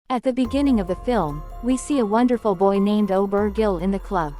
At the beginning of the film, we see a wonderful boy named Argylle in the club,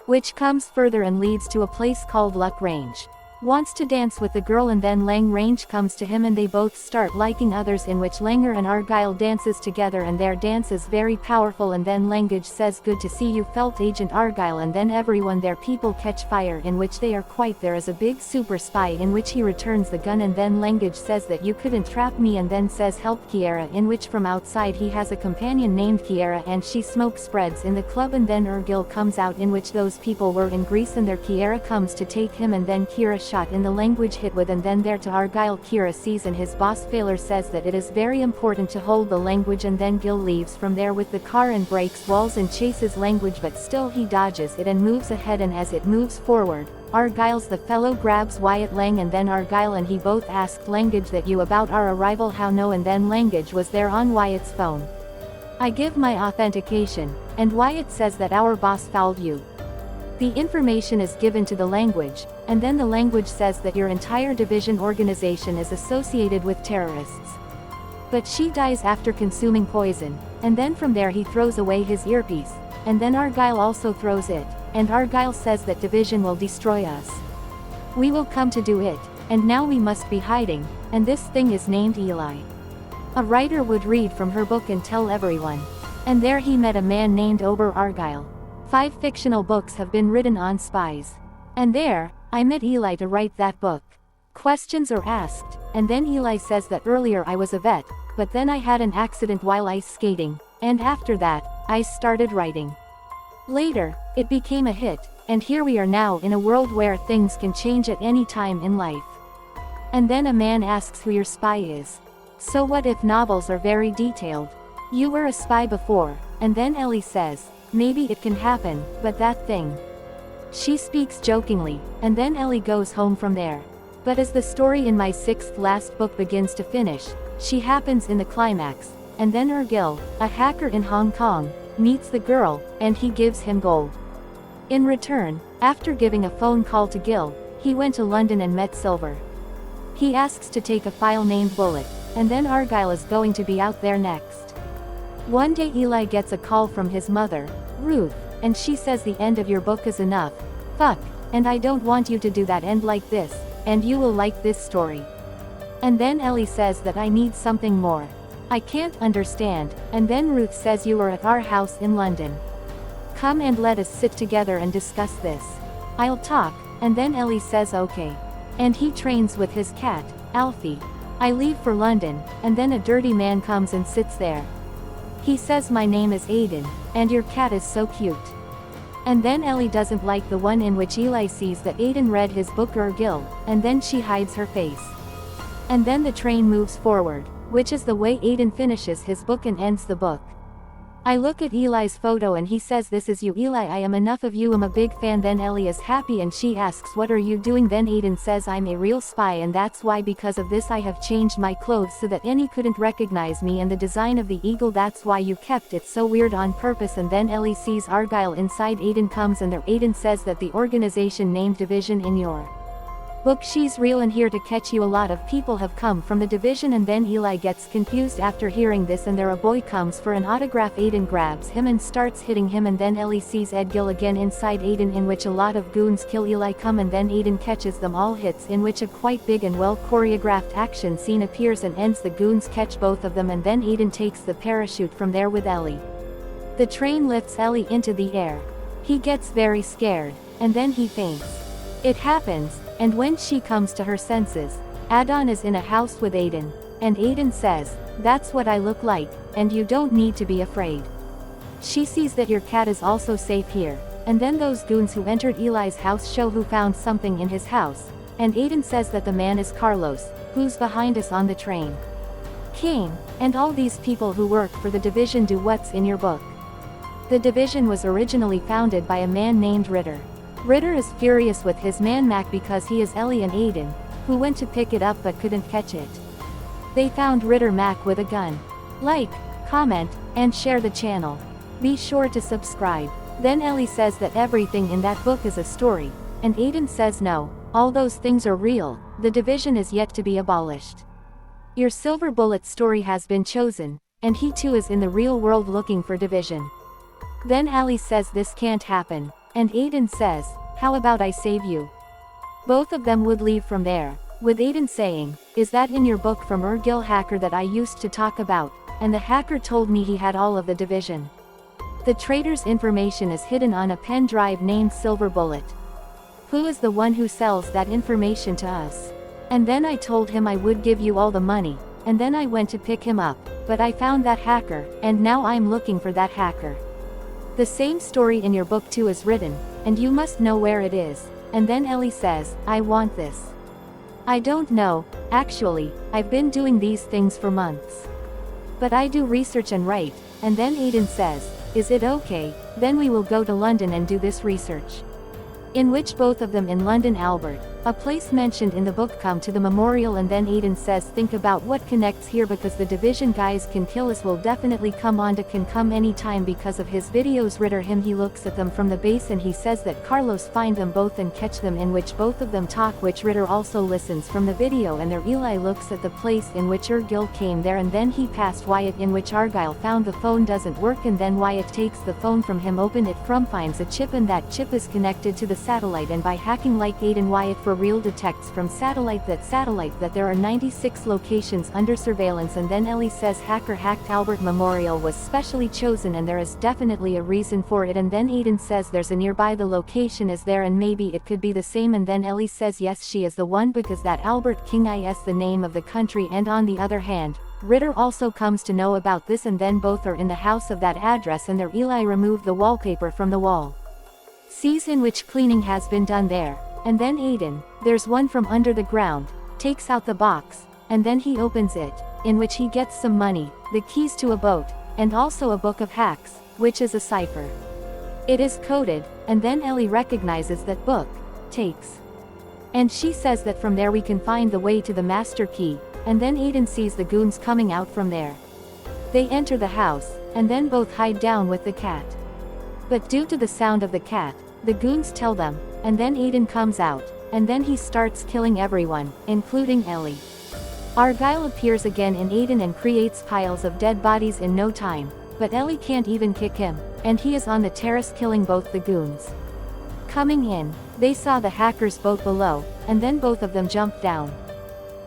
which comes further and leads to a place called Luck Range. Wants to dance with the girl, and then Lang Range comes to him and they both start liking others, in which Langer and Argylle dances together and their dance is very powerful, and then Langage says good to see you felt Agent Argylle, and then everyone there people catch fire, in which they are quite there is a big super spy, in which he returns the gun, and then Langage says that you couldn't trap me, and then says help Kiera, in which from outside he has a companion named Kiera and she smoke spreads in the club, and then Argylle comes out, in which those people were in Greece and their Kiera comes to take him, and then Kiera shot in the language hit with, and then there to Argylle Kiera sees, and his boss Failer says that it is very important to hold the language, and then Gil leaves from there with the car and breaks walls and chases language, but still he dodges it and moves ahead, and as it moves forward, Argylle's the fellow grabs Wyatt Lang, and then Argylle and he both asked language that you about our arrival how no, and then language was there on Wyatt's phone. I give my authentication, and Wyatt says that our boss fouled you. The information is given to the language, and then the language says that your entire division organization is associated with terrorists. But she dies after consuming poison, and then from there he throws away his earpiece, and then Argylle also throws it, and Argylle says that division will destroy us. We will come to do it, and now we must be hiding, and this thing is named Eli. A writer would read from her book and tell everyone. And there he met a man named Argylle. 5 fictional books have been written on spies. And there, I met Eli to write that book. Questions are asked, and then Eli says that earlier I was a vet, but then I had an accident while ice skating, and after that, I started writing. Later, it became a hit, and here we are now in a world where things can change at any time in life. And then a man asks who your spy is. So what if novels are very detailed? You were a spy before, and then Ellie says, maybe it can happen, but that thing. She speaks jokingly, and then Ellie goes home from there. But as the story in my 6th last book begins to finish, she happens in the climax, and then Argylle, a hacker in Hong Kong, meets the girl, and he gives him gold. In return, after giving a phone call to Gil, he went to London and met Silver. He asks to take a file named Bullet, and then Argylle is going to be out there next. One day Eli gets a call from his mother, Ruth, and she says the end of your book is enough. Fuck, and I don't want you to do that end like this, and you will like this story. And then Ellie says that I need something more. I can't understand, and then Ruth says you are at our house in London. Come and let us sit together and discuss this. I'll talk, and then Ellie says okay. And he trains with his cat, Alfie. I leave for London, and then a dirty man comes and sits there. He says my name is Aiden, and your cat is so cute. And then Ellie doesn't like the one in which Eli sees that Aiden read his book Argylle, and then she hides her face. And then the train moves forward, which is the way Aiden finishes his book and ends the book. I look at Eli's photo and he says this is you Eli, I am enough of you, I'm a big fan. Then Ellie is happy and she asks what are you doing, then Aiden says I'm a real spy and that's why because of this I have changed my clothes so that Annie couldn't recognize me, and the design of the eagle that's why you kept it so weird on purpose. And then Ellie sees Argylle inside. Aiden comes and there Aiden says that the organization named Division in your book she's real and here to catch you. A lot of people have come from the division. And then Eli gets confused after hearing this and there a boy comes for an autograph. Aiden grabs him and starts hitting him, and then Ellie sees Argylle again inside Aiden, in which a lot of goons kill Eli come, and then Aiden catches them all hits, in which a quite big and well choreographed action scene appears and ends. The goons catch both of them and then Aiden takes the parachute from there with Ellie. The train lifts Ellie into the air. He gets very scared, and then he faints. It happens, and when she comes to her senses, Adon is in a house with Aiden, and Aiden says, that's what I look like, and you don't need to be afraid. She sees that your cat is also safe here, and then those goons who entered Eli's house show who found something in his house, and Aiden says that the man is Carlos, who's behind us on the train. Kane, and all these people who work for the division do what's in your book. The division was originally founded by a man named Ritter. Ritter is furious with his man Mac because he is Ellie and Aiden, who went to pick it up but couldn't catch it. They found Ritter Mac with a gun. Like, comment, and share the channel. Be sure to subscribe. Then Ellie says that everything in that book is a story, and Aiden says no, all those things are real, the division is yet to be abolished. Your Silver Bullet story has been chosen, and he too is in the real world looking for Division. Then Allie says this can't happen, and Aiden says, how about I save you? Both of them would leave from there, with Aiden saying, is that in your book from Argylle hacker that I used to talk about, and the hacker told me he had all of the Division. The traitor's information is hidden on a pen drive named Silver Bullet. Who is the one who sells that information to us? And then I told him I would give you all the money, and then I went to pick him up, but I found that hacker, and now I'm looking for that hacker. The same story in your book too is written, and you must know where it is. And then Ellie says, I want this. I don't know, actually, I've been doing these things for months. But I do research and write, and then Aiden says, is it okay, then we will go to London and do this research. In which both of them in London Albert, a place mentioned in the book, come to the memorial, and then Aiden says think about what connects here, because the Division guys can kill us, will definitely come on to can come anytime because of his videos. Ritter him, he looks at them from the base and he says that Carlos find them both and catch them, in which both of them talk, which Ritter also listens from the video, and there Eli looks at the place in which Argylle came there, and then he passed Wyatt, in which Argylle found the phone doesn't work, and then Wyatt takes the phone from him, open it from, finds a chip, and that chip is connected to the satellite, and by hacking like Aiden, Wyatt for real detects from satellite that there are 96 locations under surveillance. And then Ellie says hacker hacked Albert Memorial was specially chosen and there is definitely a reason for it, and then Aiden says there's a nearby, the location is there and maybe it could be the same, and then Ellie says yes, she is the one because that Albert King is the name of the country. And on the other hand, Ritter also comes to know about this, and then both are in the house of that address, and there Eli removed the wallpaper from the wall, sees in which cleaning has been done there. And then Aiden, there's one from under the ground, takes out the box, and then he opens it, in which he gets some money, the keys to a boat, and also a book of hacks, which is a cipher. It is coded, and then Ellie recognizes that book, takes. And she says that from there we can find the way to the master key, and then Aiden sees the goons coming out from there. They enter the house, and then both hide down with the cat. But due to the sound of the cat, the goons tell them, and then Aiden comes out, and then he starts killing everyone, including Ellie. Argylle appears again in Aiden and creates piles of dead bodies in no time, but Ellie can't even kick him, and he is on the terrace killing both the goons. Coming in, they saw the hacker's boat below, and then both of them jumped down.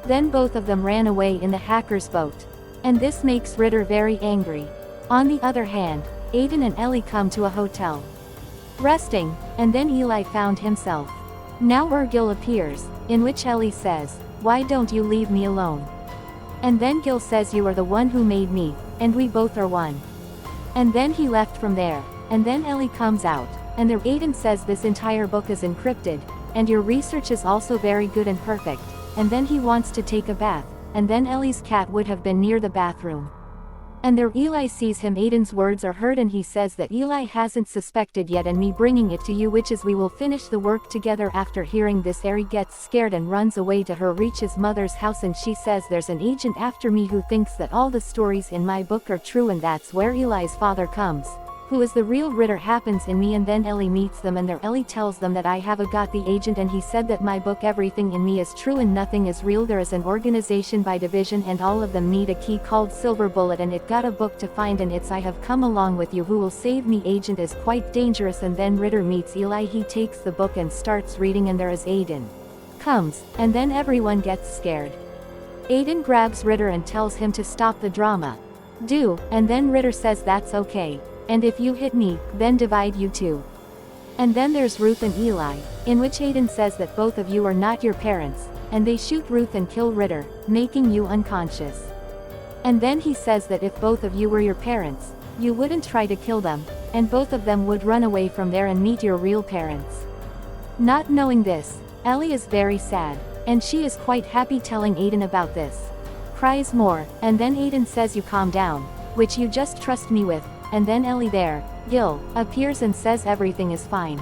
Then both of them ran away in the hacker's boat. And this makes Ritter very angry. On the other hand, Aiden and Ellie come to a hotel, resting, and then Eli found himself. Now Argylle appears, in which Ellie says, why don't you leave me alone? And then Gil says you are the one who made me, and we both are one. And then he left from there, and then Ellie comes out, and there Aiden says this entire book is encrypted, and your research is also very good and perfect, and then he wants to take a bath, and then Ellie's cat would have been near the bathroom. And there Eli sees him, Aiden's words are heard, and he says that Eli hasn't suspected yet, and me bringing it to you, which is we will finish the work together. After hearing this, Ari gets scared and runs away to her, reaches mother's house, and she says there's an agent after me who thinks that all the stories in my book are true, and that's where Eli's father comes, who is the real Ritter, happens in me. And then Ellie meets them, and there Ellie tells them that I have got the agent, and he said that my book everything in me is true and nothing is real. There is an organization by Division and all of them need a key called Silver Bullet, and it got a book to find, and it's I have come along with you, who will save me. Agent is quite dangerous. And then Ritter meets Eli, he takes the book and starts reading, and there is Aiden comes, and then everyone gets scared. Aiden grabs Ritter and tells him to stop the drama. And then Ritter says that's okay. And if you hit me, then divide you two. And then there's Ruth and Eli, in which Aiden says that both of you are not your parents, and they shoot Ruth and kill Ritter, making you unconscious. And then he says that if both of you were your parents, you wouldn't try to kill them, and both of them would run away from there and meet your real parents. Not knowing this, Ellie is very sad, and she is quite happy telling Aiden about this. Cries more, and then Aiden says you calm down, which you just trust me with. And then Ellie there, Gil, appears and says everything is fine.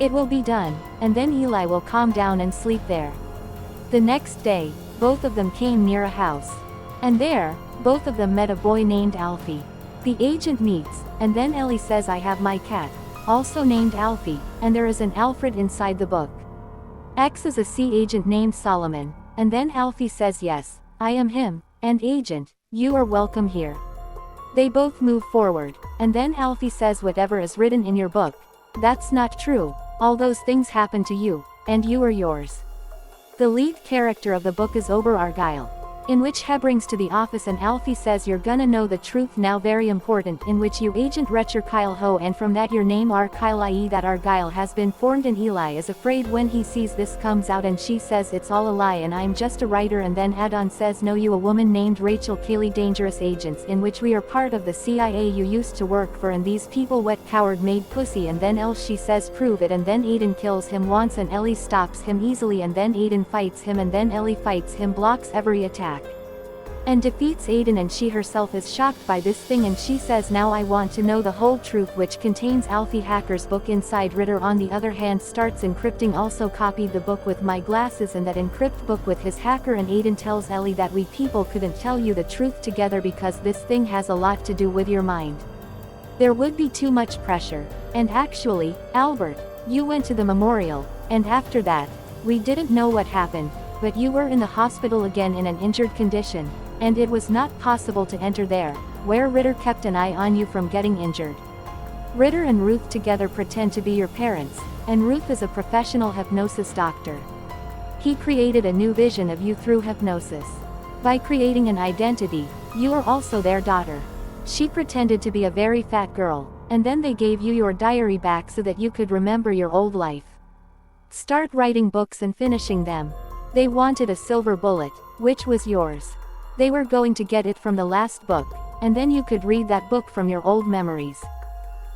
It will be done, and then Eli will calm down and sleep there. The next day, both of them came near a house. And there, both of them met a boy named Alfie. The agent meets, and then Ellie says I have my cat, also named Alfie, and there is an Alfred inside the book. X is a C agent named Solomon, and then Alfie says yes, I am him, and agent, you are welcome here. They both move forward, and then Alfie says whatever is written in your book, that's not true, all those things happen to you, and you are yours. The lead character of the book is Ober Argylle, in which He brings to the office and Alfie says you're gonna know the truth now, very important, in which you agent Retcher Kyle Ho, and from that your name Argylle, i.e. that Argylle has been formed, and Eli is afraid when he sees this comes out, and she says it's all a lie and I'm just a writer, and then Adon says no, you a woman named Rachel Kaylee, dangerous agents in which we are part of the CIA you used to work for, and these people wet coward made pussy, and then else she says prove it, and then Aiden kills him once and Ellie stops him easily, and then Aiden fights him, and then Ellie fights him, blocks every attack and defeats Aiden, and she herself is shocked by this thing, and she says now I want to know the whole truth, which contains Alfie Hacker's book inside. Ritter on the other hand starts encrypting, also copied the book with my glasses and that encrypt book with his hacker, and Aiden tells Ellie that we people couldn't tell you the truth together because this thing has a lot to do with your mind. There would be too much pressure, and actually, Albert, you went to the memorial, and after that, we didn't know what happened, but you were in the hospital again in an injured condition, and it was not possible to enter there, where Ritter kept an eye on you from getting injured. Ritter and Ruth together pretend to be your parents, and Ruth is a professional hypnosis doctor. He created a new vision of you through hypnosis. By creating an identity, you are also their daughter. She pretended to be a very fat girl, and then they gave you your diary back so that you could remember your old life. Start writing books and finishing them. They wanted a silver bullet, which was yours. They were going to get it from the last book, and then you could read that book from your old memories.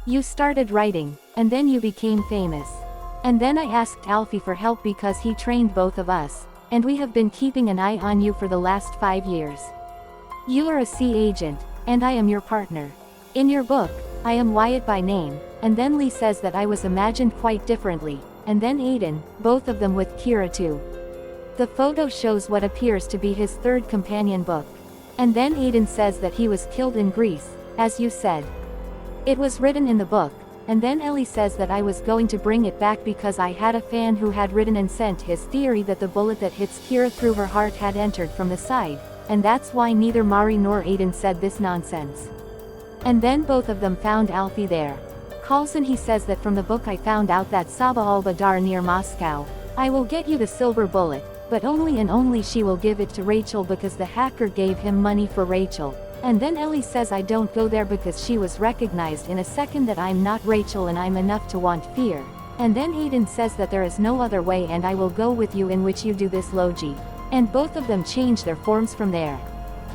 You started writing, and then you became famous. And then I asked Alfie for help because he trained both of us, and we have been keeping an eye on you for the last 5 years. You are a C agent, and I am your partner. In your book, I am Wyatt by name, and then Lee says that I was imagined quite differently, and then Aiden, both of them with Kira too. The photo shows what appears to be his third companion book. And then Aiden says that he was killed in Greece, as you said. It was written in the book, and then Ellie says that I was going to bring it back because I had a fan who had written and sent his theory that the bullet that hits Kira through her heart had entered from the side, and that's why neither Mari nor Aiden said this nonsense. And then both of them found Alfie there. Calls and he says that from the book I found out that Saba al-Badar near Moscow. I will get you the silver bullet, but only and only she will give it to Rachel because the hacker gave him money for Rachel. And then Ellie says I don't go there because she was recognized in a second that I'm not Rachel and I'm enough to want fear. And then Aiden says that there is no other way and I will go with you, in which you do this Logi. And both of them change their forms from there.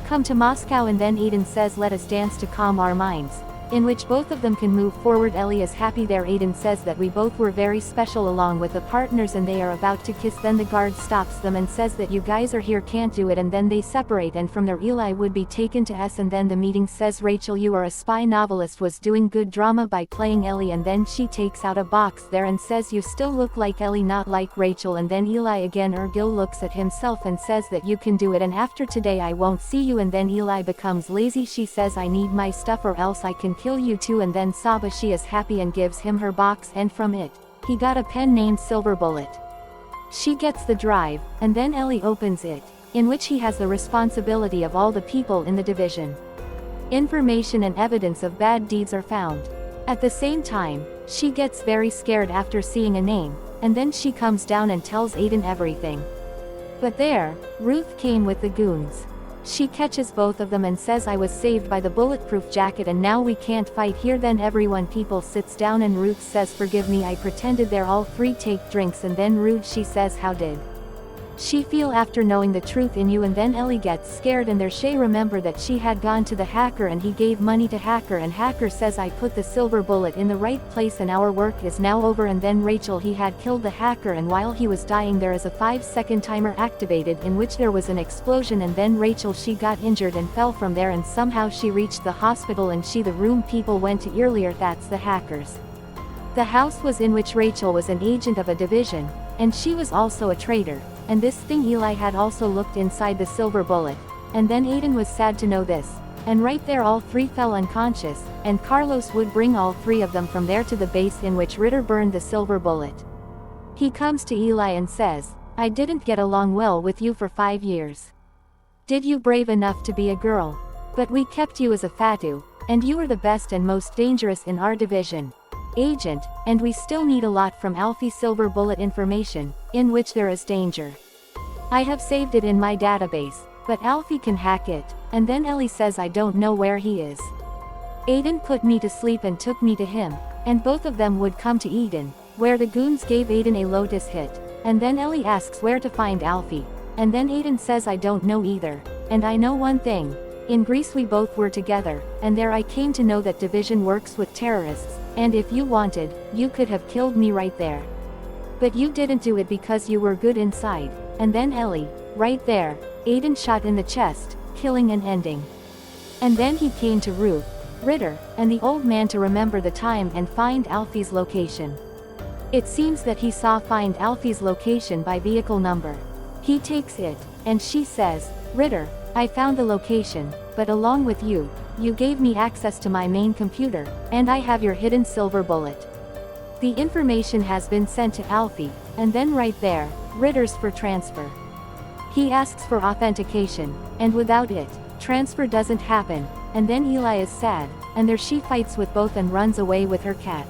Come to Moscow, and then Aiden says let us dance to calm our minds, in which both of them can move forward. Ellie is happy there. Aiden says that we both were very special along with the partners, and they are about to kiss, then the guard stops them and says that you guys are here, can't do it, and then they separate, and from there Eli would be taken to S, and then the meeting says Rachel, you are a spy novelist, was doing good drama by playing Ellie, and then she takes out a box there and says you still look like Ellie, not like Rachel, and then Eli again Argylle looks at himself and says that you can do it, and after today I won't see you, and then Eli becomes lazy. She says I need my stuff or else I can kill you too, and then Saba, she is happy and gives him her box, and from it, he got a pen named Silver Bullet. She gets the drive, and then Ellie opens it, in which he has the responsibility of all the people in the division. Information and evidence of bad deeds are found. At the same time, she gets very scared after seeing a name, and then she comes down and tells Aiden everything. But there, Ruth came with the goons. She catches both of them and says I was saved by the bulletproof jacket and now we can't fight here. Then people sits down and Ruth says forgive me, I pretended. They're all three take drinks, and then Ruth, she says how did she feel after knowing the truth in you, and then Ellie gets scared, and there she remember that she had gone to the hacker and he gave money to hacker, and hacker says I put the silver bullet in the right place and our work is now over, and then Rachel, he had killed the hacker, and while he was dying there is a 5-second timer activated in which there was an explosion, and then Rachel, she got injured and fell from there, and somehow she reached the hospital, and the room people went to earlier, that's the hackers. The house was in which Rachel was an agent of a division, and she was also a traitor, and this thing Eli had also looked inside the silver bullet, and then Aiden was sad to know this, and right there all three fell unconscious, and Carlos would bring all three of them from there to the base in which Ritter burned the silver bullet. He comes to Eli and says, I didn't get along well with you for 5 years. Did you brave enough to be a girl? But we kept you as a fatu, and you are the best and most dangerous in our division. Agent, and we still need a lot from Alfie silver bullet information, in which there is danger. I have saved it in my database, but Alfie can hack it, and then Ellie says I don't know where he is. Aiden put me to sleep and took me to him, and both of them would come to Eden, where the goons gave Aiden a Lotus hit, and then Ellie asks where to find Alfie, and then Aiden says I don't know either, and I know one thing. In Greece we both were together, and there I came to know that division works with terrorists, and if you wanted, you could have killed me right there. But you didn't do it because you were good inside, and then Ellie, right there, Aiden shot in the chest, killing and ending. And then he came to Ruth, Ritter, and the old man to remember the time and find Alfie's location. It seems that he saw find Alfie's location by vehicle number. He takes it, and she says, Ritter, I found the location, but along with you, you gave me access to my main computer, and I have your hidden silver bullet. The information has been sent to Alfie, and then right there, Ritter's for transfer. He asks for authentication, and without it, transfer doesn't happen, and then Eli is sad, and there she fights with both and runs away with her cat.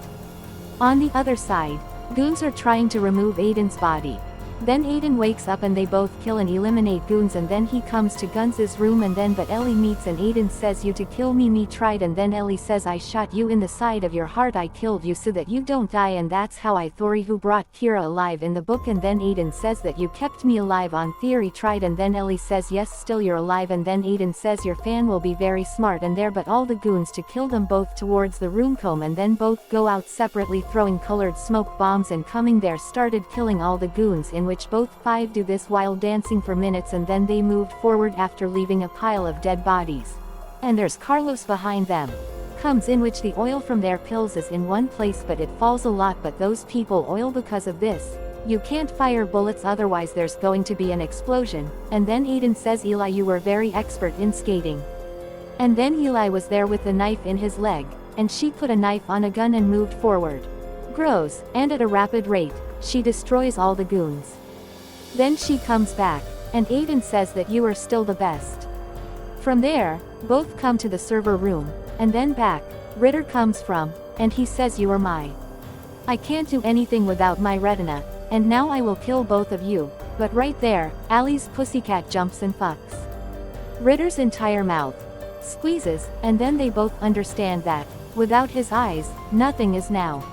On the other side, goons are trying to remove Aiden's body. Then Aiden wakes up and they both kill and eliminate goons, and then he comes to Guns' room and then but Ellie meets and Aiden says you to kill me tried, and then Ellie says I shot you in the side of your heart, I killed you so that you don't die, and that's how I Thori who brought Kira alive in the book, and then Aiden says that you kept me alive on theory tried, and then Ellie says yes still you're alive, and then Aiden says your fan will be very smart, and there but all the goons to kill them both towards the room comb, and then both go out separately throwing colored smoke bombs and coming there started killing all the goons, in which both five do this while dancing for minutes, and then they moved forward after leaving a pile of dead bodies. And there's Carlos behind them. Comes in which the oil from their pills is in one place but it falls a lot, but those people oil because of this. You can't fire bullets otherwise there's going to be an explosion, and then Aiden says Eli you were very expert in skating. And then Eli was there with the knife in his leg, and she put a knife on a gun and moved forward. Grows, and at a rapid rate, she destroys all the goons. Then she comes back, and Aiden says that you are still the best. From there, both come to the server room, and then back, Ritter comes from, and he says you are my. I can't do anything without my retina, and now I will kill both of you, but right there, Allie's pussycat jumps and fucks Ritter's entire mouth. Squeezes, and then they both understand that, without his eyes, nothing is now.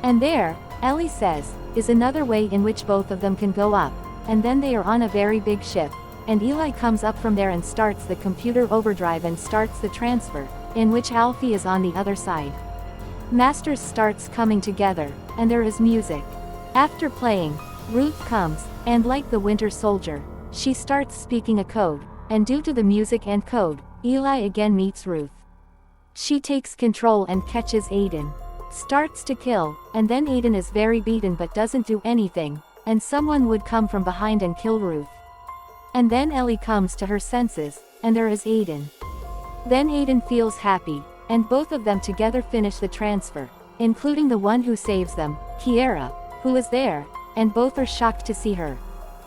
And there, Ellie says, is another way in which both of them can go up. And then they are on a very big ship, and Eli comes up from there and starts the computer overdrive and starts the transfer, in which Alfie is on the other side. Masters starts coming together, and there is music. After playing, Ruth comes, and like the Winter Soldier, she starts speaking a code, and due to the music and code, Eli again meets Ruth. She takes control and catches Aiden. Starts to kill, and then Aiden is very beaten but doesn't do anything, and someone would come from behind and kill Ruth. And then Ellie comes to her senses, and there is Aiden. Then Aiden feels happy, and both of them together finish the transfer, including the one who saves them, Kiara, who is there, and both are shocked to see her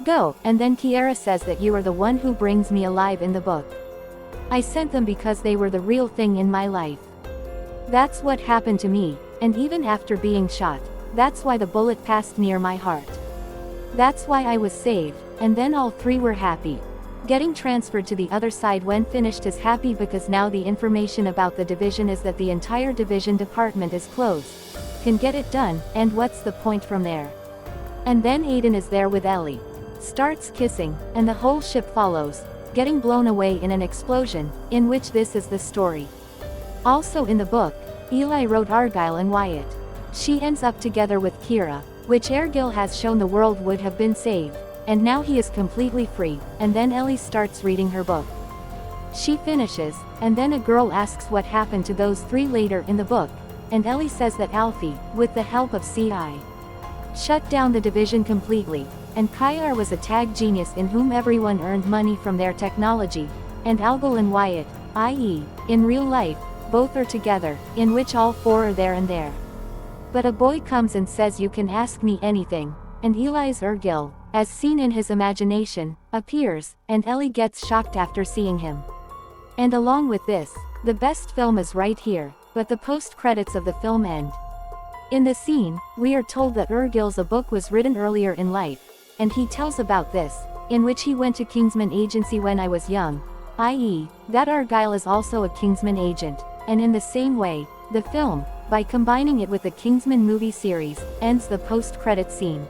go, and then Kiara says that you are the one who brings me alive in the book. I sent them because they were the real thing in my life. That's what happened to me, and even after being shot, that's why the bullet passed near my heart. That's why I was saved, and then all three were happy. Getting transferred to the other side when finished is happy because now the information about the division is that the entire division department is closed. Can get it done, and what's the point from there? And then Aiden is there with Ellie. Starts kissing, and the whole ship follows, getting blown away in an explosion, in which this is the story. Also in the book, Eli wrote Argylle and Wyatt. She ends up together with Kira, which Argylle has shown the world would have been saved, and now he is completely free, and then Ellie starts reading her book. She finishes, and then a girl asks what happened to those three later in the book, and Ellie says that Alfie, with the help of CI, shut down the division completely, and Kayar was a tag genius in whom everyone earned money from their technology, and Argylle and Wyatt, i.e., in real life, both are together, in which all four are there and there. But a boy comes and says you can ask me anything, and Eli's Argylle, as seen in his imagination, appears, and Ellie gets shocked after seeing him. And along with this, The best film is right here, but the post-credits of the film end. In the scene, we are told that Argylle's a book was written earlier in life, and he tells about this, in which he went to Kingsman Agency when I was young, i.e., that Argylle is also a Kingsman agent, and in the same way, the film, by combining it with the Kingsman movie series, ends the post-credit scene.